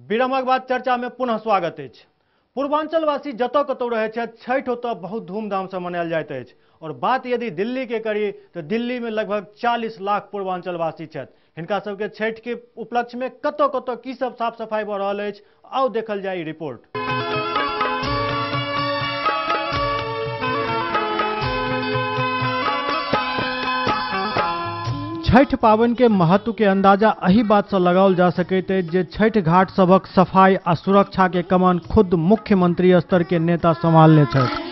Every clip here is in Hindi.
विरामक बाद चर्चा में पुनः स्वागत है। पूर्वांचलवासी जतऽ कतौ रहे छथि, छठि ओतऽ बहुत धूमधाम से मनायल जाइत अछि। और बात यदि दिल्ली के करी तो दिल्ली में लगभग 40 लाख पूर्वांचलवासी छथि। हिनका सबके छठि के उपलक्ष्य में कतऽ कतऽ की सब साफ सफाई भऽ रहल अछि, आउ देखल जाय रिपोर्ट। छठ पावन के महत्व के अंदाजा एही बात से लगाओल जा सकैत अछि जे छठ घाट सबक सफाई आ सुरक्षा के कमान खुद मुख्यमंत्री स्तर के नेता संभालने छथि।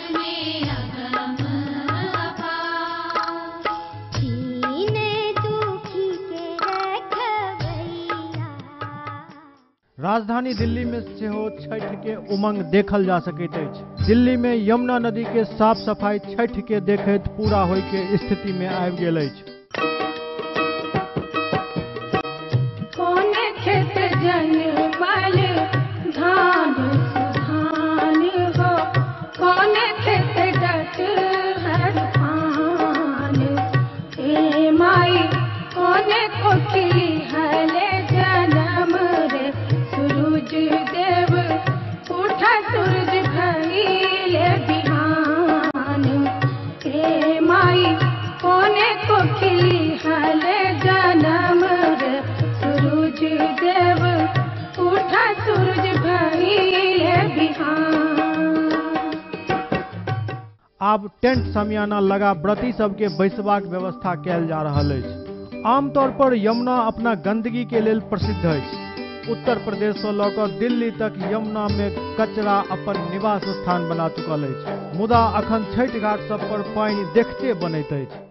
राजधानी दिल्ली में सेहो छठ के उमंग देखल जा सकैत अछि। दिल्ली में यमुना नदी के साफ सफाई छठ के देखैत पूरा होय के स्थिति में आबि गेल अछि। आब टेंट समियाना लगा व्रती सबके बैसबाक व्यवस्था कैल जा रहल अछि। आमतौर पर यमुना अपना गंदगी के लेल प्रसिद्ध अछि। उत्तर प्रदेश से लऽ कऽ दिल्ली तक यमुना में कचरा अपन निवास स्थान बना चुकल अछि। मुदा अखन छठि घाट सब पर पानि देखते बनैत अछि।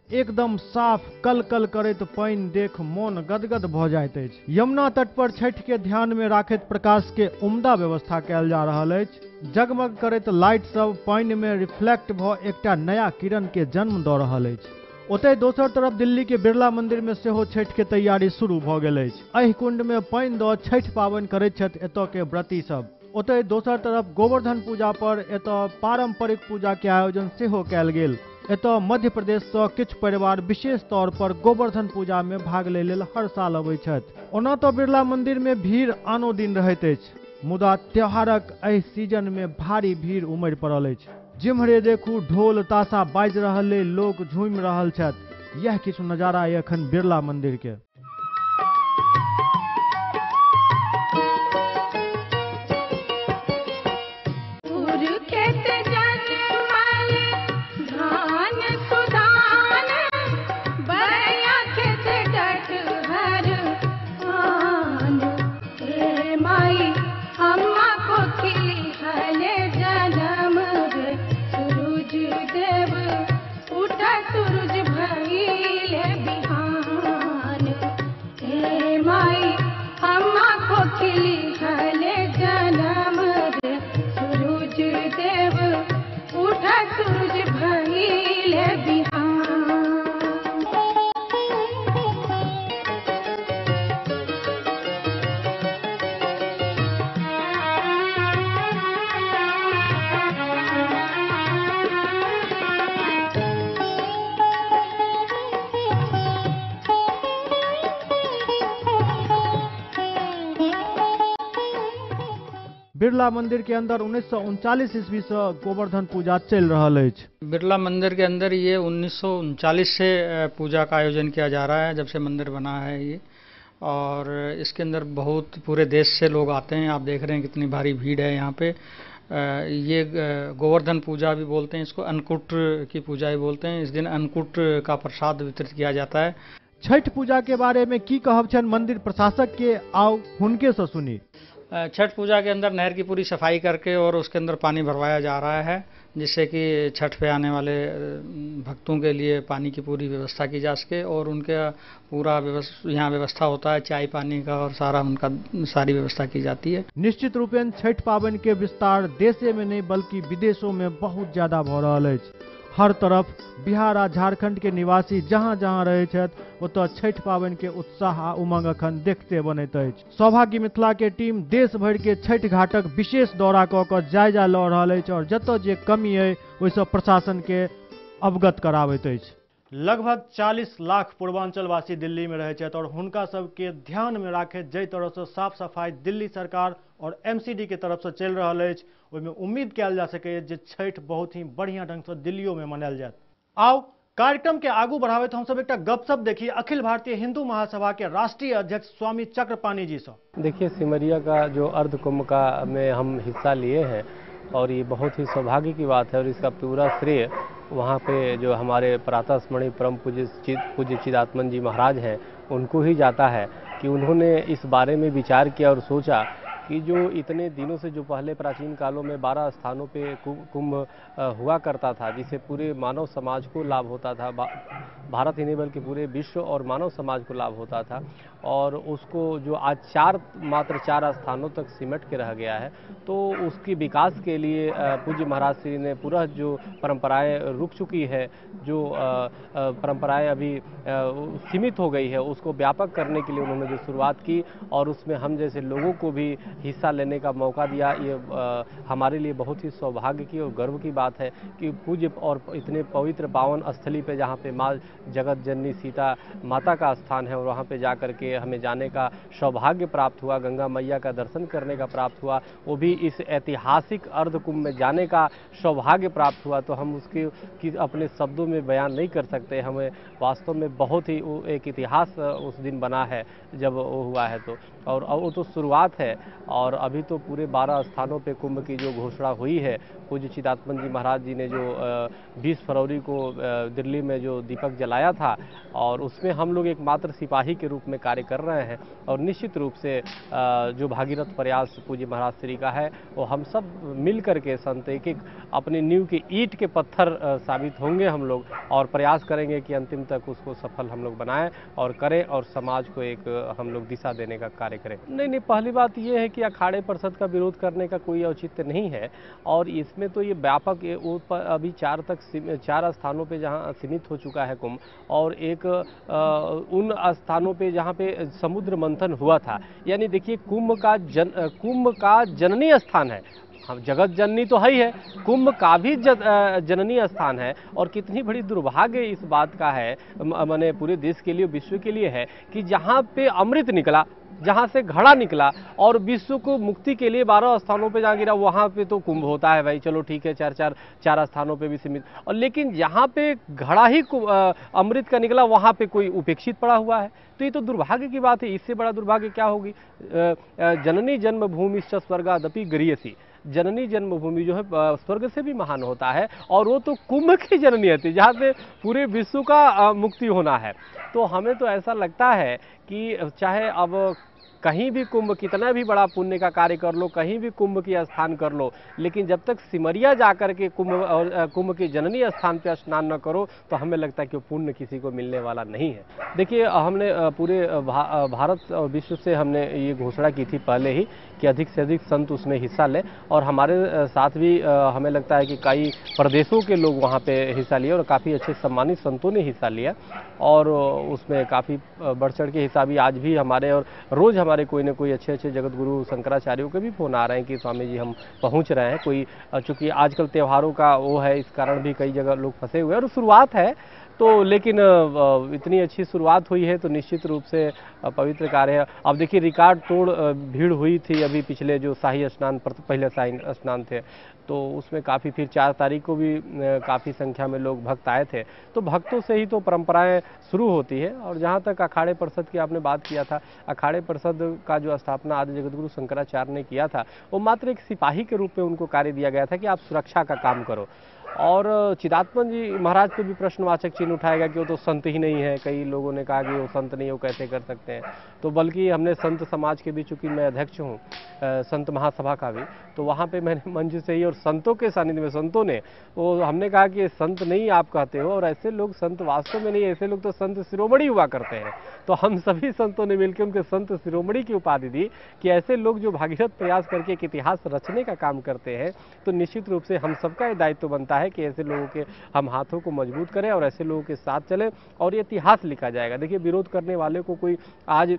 एकदम साफ कल कल करैत पानि देख मोन गदगद भऽ जाइत अछि। यमुना तट पर छठि के ध्यान में राखैत प्रकाश के उम्दा व्यवस्था कैल जा रहल अछि। जगमग करैत लाइट सब पानि में रिफ्लेक्ट भऽ एकटा नया किरण के जन्म दऽ रहल अछि। ओतय दोसर तरफ दिल्ली के बिरला मंदिर में सेहो छठि के तैयारी शुरू भऽ गेल अछि। एहि कुंड में पानि दऽ छठि पावन करैत छथि एतऽ के व्रती सब। ओतय दोसर तरफ गोवर्धन पूजा पर एतऽ पारंपरिक पूजा के आयोजन सेहो कैल गेल। एतऽ मध्य प्रदेश से किछु परिवार विशेष तौर पर गोवर्धन पूजा में भाग ले लेल हर साल अबै छथि। ओना तो बिरला मंदिर में भीड़ आनो दिन रहैत अछि, मुदा त्योहारक एहि सीजन में भारी भीड़ उमड़ि पड़ल अछि। जिम्हरे देखू ढोल ताशा बाजि रहल अइ, लोक झूमि रहल छथि। यह किछु नजारा अइ एखन बिरला मंदिर के। बिरला मंदिर के अंदर 1939 ईस्वी से गोवर्धन पूजा चल रहल अछि। बिरला मंदिर के अंदर ये 1939 से पूजा का आयोजन किया जा रहा है, जब से मंदिर बना है ये। और इसके अंदर बहुत पूरे देश से लोग आते हैं। आप देख रहे हैं कितनी भारी भीड़ है यहाँ पे। ये गोवर्धन पूजा भी बोलते हैं इसको, अन्नकूट की पूजा भी बोलते हैं। इस दिन अन्नकूट का प्रसाद वितरित किया जाता है। छठ पूजा के बारे में की कहब छन मंदिर प्रशासक के, आओ हुनके से सुनी। छठ पूजा के अंदर नहर की पूरी सफाई करके और उसके अंदर पानी भरवाया जा रहा है, जिससे कि छठ पे आने वाले भक्तों के लिए पानी की पूरी व्यवस्था की जा सके और उनका पूरा यहाँ व्यवस्था होता है चाय पानी का और सारी व्यवस्था की जाती है। निश्चित रूपेण छठ पाबनि के विस्तार देशे में नहीं बल्कि विदेशों में बहुत ज्यादा भ रहल अछि। हर तरफ बिहार आ झारखंड के निवासी जहाँ जहाँ रहे छथि ओतऽ छठ पाबनि के उत्साह आ उमंग अखन देखते बनैत अछि। सौभाग्य मिथिला के टीम देश भर के छठ घाटक विशेष दौरा कऽ कऽ जायजा लऽ रहल अछि और जतऽ जे कमी अइ ओहिसँ प्रशासन के अवगत कराबैत अछि। लगभग 40 लाख पूर्वांचलवासी दिल्ली में रहे छथि और हुनका सबके ध्यान में राखैत जै तरह से साफ सफाई दिल्ली सरकार और एमसीडी के तरफ से चलि रहल अछि, ओहिमे उम्मीद कयल जा सकैए जे छठ बहुत ही बढ़िया ढंग से दिल्लियों में मनायल जायत। आओ कार्यक्रम के आगू बढ़ावे तो हम सब एक गपशप देखिए अखिल भारतीय हिंदू महासभा के राष्ट्रीय अध्यक्ष स्वामी चक्रपाणी जी से। देखिए, सिमरिया का जो अर्ध कुंभ का में हम हिस्सा लिए हैं और ये बहुत ही सौभाग्य की बात है और इसका पूरा श्रेय वहाँ पे जो हमारे प्रातः स्मरणीय परम पूज्य चिदात्मन जी महाराज हैं उनको ही जाता है कि उन्होंने इस बारे में विचार किया और सोचा कि जो इतने दिनों से जो पहले प्राचीन कालों में 12 स्थानों पे कुंभ हुआ करता था, जिससे पूरे मानव समाज को लाभ होता था, भारत ही नहीं बल्कि पूरे विश्व और मानव समाज को लाभ होता था, और उसको जो आज मात्र चार स्थानों तक सिमट के रह गया है, तो उसकी विकास के लिए पूज्य महाराज श्री ने पूरा जो परंपराएं रुक चुकी है, जो परंपराएं अभी सीमित हो गई है, उसको व्यापक करने के लिए उन्होंने जो शुरुआत की और उसमें हम जैसे लोगों को भी हिस्सा लेने का मौका दिया। ये हमारे लिए बहुत ही सौभाग्य की और गर्व की बात है कि पूज्य और इतने पवित्र पावन स्थली पे जहाँ पे माँ जगत जननी सीता माता का स्थान है और वहाँ पे जा कर के हमें जाने का सौभाग्य प्राप्त हुआ, गंगा मैया का दर्शन करने का प्राप्त हुआ, वो भी इस ऐतिहासिक अर्ध कुंभ में जाने का सौभाग्य प्राप्त हुआ, तो हम उसकी अपने शब्दों में बयान नहीं कर सकते। हमें वास्तव में बहुत ही एक इतिहास उस दिन बना है जब वो हुआ है, तो और वो तो शुरुआत है और अभी तो पूरे 12 स्थानों पे कुंभ की जो घोषणा हुई है, पूज्य चिदात्मन जी महाराज जी ने जो 20 फरवरी को दिल्ली में जो दीपक जलाया था और उसमें हम लोग एक मात्र सिपाही के रूप में कार्य कर रहे हैं और निश्चित रूप से जो भागीरथ प्रयास पूज्य महाराज श्री का है वो हम सब मिल करके संत एक अपनी नींव के ईंट के पत्थर साबित होंगे हम लोग और प्रयास करेंगे कि अंतिम तक उसको सफल हम लोग बनाएं और करें और समाज को एक हम लोग दिशा देने का कार्य करें। नहीं, पहली बात ये है कि अखाड़े परिषद का विरोध करने का कोई औचित्य नहीं है और इसमें तो ये व्यापक अभी 4 स्थानों पे जहाँ सीमित हो चुका है कुंभ और एक उन स्थानों पे जहाँ पे समुद्र मंथन हुआ था, यानी देखिए कुंभ का जननी स्थान है, हम जगत जननी तो है ही है, कुंभ का भी जननी स्थान है और कितनी बड़ी दुर्भाग्य इस बात का है, माने पूरे देश के लिए विश्व के लिए है कि जहाँ पे अमृत निकला, जहाँ से घड़ा निकला और विश्व को मुक्ति के लिए 12 स्थानों पे जहाँ गिरा वहाँ पे तो कुंभ होता है भाई, चलो ठीक है, 4 स्थानों पे भी सीमित, और लेकिन जहाँ पे घड़ा ही अमृत का निकला वहाँ पे कोई उपेक्षित पड़ा हुआ है, तो ये तो दुर्भाग्य की बात है। इससे बड़ा दुर्भाग्य क्या होगी। जननी जन्मभूमि स्वर्गादपि गरीयसी, जननी जन्मभूमि जो है स्वर्ग से भी महान होता है और वो तो कुंभ की जननी थी जहाँ से पूरे विश्व का मुक्ति होना है। तो हमें तो ऐसा लगता है कि चाहे अब कहीं भी कुंभ कितना भी बड़ा पुण्य का कार्य कर लो, कहीं भी कुंभ की स्थान कर लो, लेकिन जब तक सिमरिया जाकर के कुंभ के जननी स्थान पे स्नान न करो तो हमें लगता है कि वो पुण्य किसी को मिलने वाला नहीं है। देखिए, हमने पूरे भारत और विश्व से हमने ये घोषणा की थी पहले ही कि अधिक से अधिक संत उसमें हिस्सा लें और हमारे साथ भी हमें लगता है कि कई प्रदेशों के लोग वहाँ पे हिस्सा लिए और काफ़ी अच्छे सम्मानित संतों ने हिस्सा लिया और उसमें काफ़ी बढ़ चढ़ के हिस्सा भी आज भी हमारे और रोज़ हमारे कोई ना कोई अच्छे जगत गुरु शंकराचार्यों के भी फोन आ रहे हैं कि स्वामी जी हम पहुंच रहे हैं। कोई चूँकि आजकल त्योहारों का वो है, इस कारण भी कई जगह लोग फंसे हुए हैं और शुरुआत है तो, लेकिन इतनी अच्छी शुरुआत हुई है तो निश्चित रूप से पवित्र कार्य है। अब देखिए, रिकॉर्ड तोड़ भीड़ हुई थी अभी पिछले जो शाही स्नान पहले शाही स्नान थे तो उसमें काफ़ी, फिर 4 तारीख को भी काफ़ी संख्या में लोग भक्त आए थे, तो भक्तों से ही तो परंपराएं शुरू होती है। और जहाँ तक अखाड़े परिषद की आपने बात किया था, अखाड़े परिषद का जो स्थापना आदि जगतगुरु शंकराचार्य ने किया था वो मात्र एक सिपाही के रूप में उनको कार्य दिया गया था कि आप सुरक्षा का काम करो और चिदात्मन जी महाराज पे भी प्रश्नवाचक चिन्ह उठाएगा कि वो तो संत ही नहीं है। कई लोगों ने कहा कि वो संत नहीं, वो कैसे कर सकते हैं। तो बल्कि हमने संत समाज के भी, चूंकि मैं अध्यक्ष हूँ संत महासभा का भी, तो वहाँ पे मैंने मंच से ही और संतों के सानिध्य में संतों ने वो हमने कहा कि संत नहीं आप कहते हो, और ऐसे लोग संत वास्तव में नहीं, ऐसे लोग तो संत शिरोमणि हुआ करते हैं। तो हम सभी संतों ने मिलकर उनके संत शिरोमणि की उपाधि दी कि ऐसे लोग जो भागीरथ प्रयास करके एक इतिहास रचने का काम करते हैं, तो निश्चित रूप से हम सबका ये दायित्व बनता है कि ऐसे लोगों के हम हाथों को मजबूत करें और ऐसे लोगों के साथ चलें और ये इतिहास लिखा जाएगा। देखिए, विरोध करने वाले को कोई आज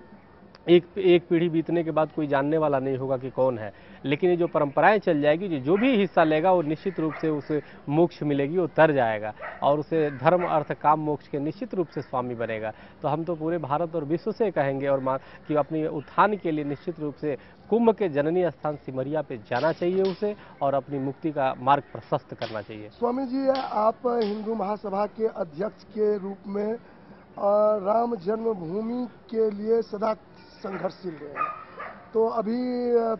एक पीढ़ी बीतने के बाद कोई जानने वाला नहीं होगा कि कौन है, लेकिन ये जो परंपराएं चल जाएगी, जो भी हिस्सा लेगा वो निश्चित रूप से उसे मोक्ष मिलेगी, वो तर जाएगा और उसे धर्म अर्थ काम मोक्ष के निश्चित रूप से स्वामी बनेगा। तो हम तो पूरे भारत और विश्व से कहेंगे और कि अपनी उत्थान के लिए निश्चित रूप से कुंभ के जननी स्थान सिमरिया पे जाना चाहिए उसे, और अपनी मुक्ति का मार्ग प्रशस्त करना चाहिए। स्वामी जी, आप हिंदू महासभा के अध्यक्ष के रूप में राम जन्मभूमि के लिए सदा संघर्षशील रहे हैं, तो अभी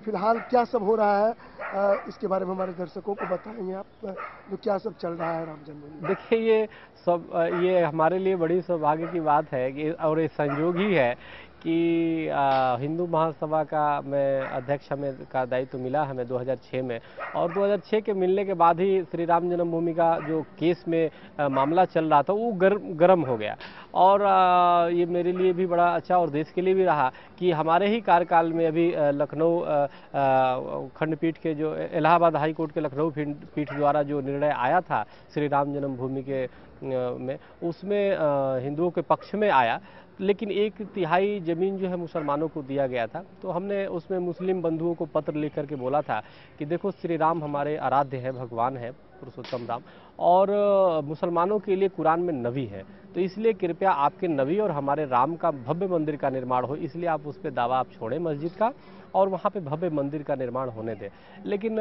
फिलहाल क्या सब हो रहा है, इसके बारे में हमारे दर्शकों को बताएंगे आप, जो क्या सब चल रहा है राम जन्मभूमि? देखिए, ये हमारे लिए बड़ी सौभाग्य की बात है कि, और ये संयोग ही है कि हिंदू महासभा का मैं अध्यक्ष हमें का दायित्व मिला हमें 2006 में, और 2006 के मिलने के बाद ही श्री राम जन्मभूमि का जो केस में मामला चल रहा था वो गर्म हो गया। और ये मेरे लिए भी बड़ा अच्छा और देश के लिए भी रहा कि हमारे ही कार्यकाल में अभी लखनऊ खंडपीठ के जो इलाहाबाद हाई कोर्ट के लखनऊ पीठ द्वारा जो निर्णय आया था श्री राम जन्मभूमि के में, उसमें हिंदुओं के पक्ष में आया, लेकिन 1/3 जमीन जो है मुसलमानों को दिया गया था। तो हमने उसमें मुस्लिम बंधुओं को पत्र लिख करके बोला था कि देखो, श्री राम हमारे आराध्य है, भगवान है, पुरुषोत्तम राम, और मुसलमानों के लिए कुरान में नबी है, तो इसलिए कृपया आपके नबी और हमारे राम का भव्य मंदिर का निर्माण हो, इसलिए आप उस पर दावा आप छोड़ें मस्जिद का और वहाँ पे भव्य मंदिर का निर्माण होने दें। लेकिन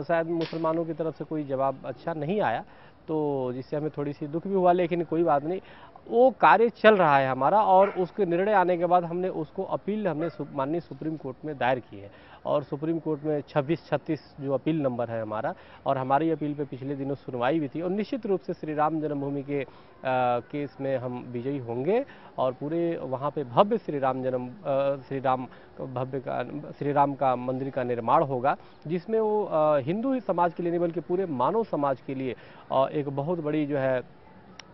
शायद मुसलमानों की तरफ से कोई जवाब अच्छा नहीं आया, तो जिससे हमें थोड़ी सी दुख भी हुआ, लेकिन कोई बात नहीं, वो कार्य चल रहा है हमारा। और उसके निर्णय आने के बाद हमने उसको अपील हमने माननीय सुप्रीम कोर्ट में दायर की है, और सुप्रीम कोर्ट में 2636 जो अपील नंबर है हमारा, और हमारी अपील पे पिछले दिनों सुनवाई भी थी, और निश्चित रूप से श्री राम जन्मभूमि के केस में हम विजयी होंगे और पूरे वहाँ पे भव्य श्री राम का मंदिर का निर्माण होगा, जिसमें वो हिंदू समाज के लिए नहीं बल्कि पूरे मानव समाज के लिए एक बहुत बड़ी जो है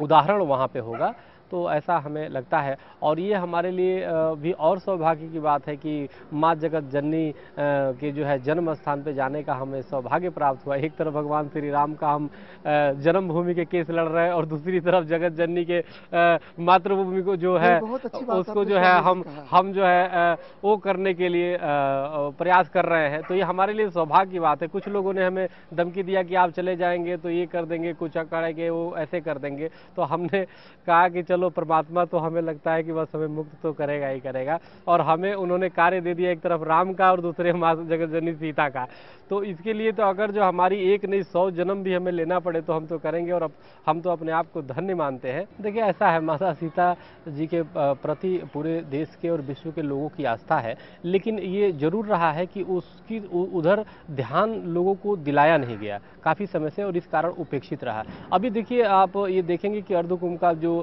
उदाहरण वहाँ पे होगा। तो ऐसा हमें लगता है, और ये हमारे लिए भी और सौभाग्य की बात है कि माँ जगत जननी के जो है जन्म स्थान पे जाने का हमें सौभाग्य प्राप्त हुआ। एक तरफ भगवान श्री राम का हम जन्मभूमि के केस लड़ रहे हैं, और दूसरी तरफ जगत जननी के मातृभूमि को जो है उसको जो है हम जो है वो करने के लिए प्रयास कर रहे हैं। तो ये हमारे लिए सौभाग्य की बात है। कुछ लोगों ने हमें धमकी दिया कि आप चले जाएंगे तो ये कर देंगे, कुछ करेंगे वो ऐसे कर देंगे, तो हमने कहा कि चलो, परमात्मा तो हमें लगता है कि बस हमें मुक्त तो करेगा ही करेगा, और हमें उन्होंने कार्य दे दिया एक तरफ राम का और दूसरे माँ जगत जननी सीता का। तो इसके लिए तो अगर जो हमारी एक नहीं 100 जन्म भी हमें लेना पड़े तो हम तो करेंगे, और हम तो अपने आप को धन्य मानते हैं। देखिए, ऐसा है, माता सीता जी के प्रति पूरे देश के और विश्व के लोगों की आस्था है, लेकिन ये जरूर रहा है कि उसकी उधर ध्यान लोगों को दिलाया नहीं गया काफ़ी समय से, और इस कारण उपेक्षित रहा। अभी देखिए, आप ये देखेंगे कि अर्धकुंभ का जो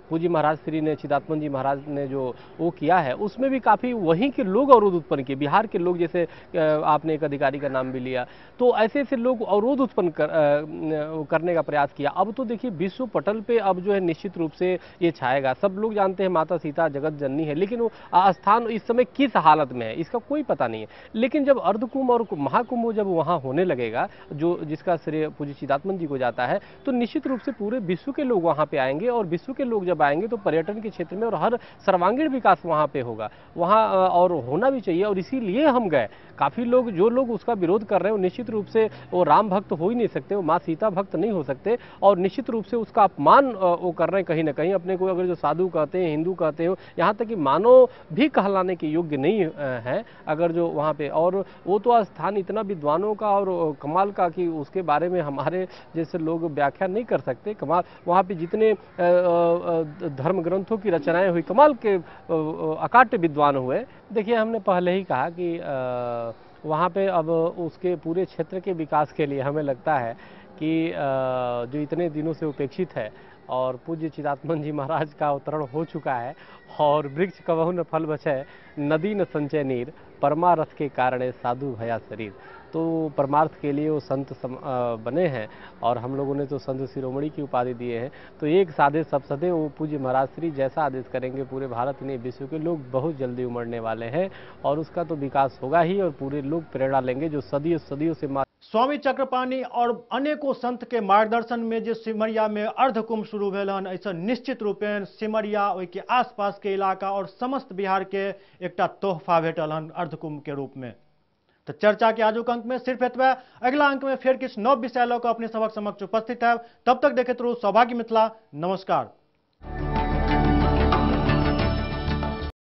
पूज्य महाराज श्री ने, चिदात्मन जी महाराज ने जो वो किया है, उसमें भी काफ़ी वहीं के लोग अवरोध उत्पन्न किए, बिहार के लोग, जैसे आपने एक अधिकारी का नाम भी लिया, तो ऐसे ऐसे लोग अवरोध उत्पन्न करने का प्रयास किया। अब तो देखिए, विश्व पटल पे अब जो है निश्चित रूप से ये छाएगा। सब लोग जानते हैं माता सीता जगत जननी है, लेकिन वो स्थान इस समय किस हालत में है इसका कोई पता नहीं है। लेकिन जब अर्धकुंभ और महाकुंभ जब वहाँ होने लगेगा, जो जिसका श्रेय पूज्य चिदात्मन जी को जाता है, तो निश्चित रूप से पूरे विश्व के लोग वहाँ पे आएंगे, और विश्व के लोग जब आएंगे तो पर्यटन के क्षेत्र में और हर सर्वांगीण विकास वहाँ पे होगा, वहाँ और होना भी चाहिए। और इसीलिए हम गए। काफ़ी लोग, जो लोग उसका विरोध कर रहे हैं, वो निश्चित रूप से वो राम भक्त हो ही नहीं सकते, वो माँ सीता भक्त नहीं हो सकते, और निश्चित रूप से उसका अपमान वो कर रहे हैं कहीं ना कहीं। अपने को अगर जो साधु कहते हैं, हिंदू कहते हो, यहाँ तक कि मानव भी कहलाने के योग्य नहीं है अगर जो वहाँ पे, और वो तो स्थान इतना विद्वानों का और कमाल का कि उसके बारे में हमारे जैसे लोग व्याख्या नहीं कर सकते। कमाल, वहाँ पे जितने धर्म ग्रंथों की रचनाएं हुई, कमाल के अकाट्य विद्वान हुए। देखिए, हमने पहले ही कहा कि वहाँ पे अब उसके पूरे क्षेत्र के विकास के लिए हमें लगता है कि जो इतने दिनों से उपेक्षित है और पूज्य चिदात्मन जी महाराज का अवतरण हो चुका है और वृक्ष कबहु न फल बचै, नदी न संचय नीर, परमारथ के कारणे साधु भया शरीर। तो परमार्थ के लिए वो संत बने हैं और हम लोगों ने तो संत शिरोमणि की उपाधि दिए हैं। तो एक साधे सब सदे, वो पूज्य महाराज श्री जैसा आदेश करेंगे पूरे भारत ने, विश्व के लोग बहुत जल्दी उमड़ने वाले हैं और उसका तो विकास होगा ही और पूरे लोग प्रेरणा लेंगे जो सदियों सदियों से स्वामी चक्रपाणी और अनेकों संत के मार्गदर्शन में जो सिमरिया में अर्धकुंभ शुरू भेल हन, ऐसा निश्चित रूपेण सिमरिया ओहि के आसपास के इलाका और समस्त बिहार के एकटा तोहफा भेटल हन अर्धकुंभ के रूप में। तो चर्चा के आजुक अंक में सिर्फ एतबे। अगला अंक में फिर किछु नव विषय लऽ कऽ अपने सभक समक्ष उपस्थित है। तब तक देखैत रहू सौभाग्य मिथिला। नमस्कार।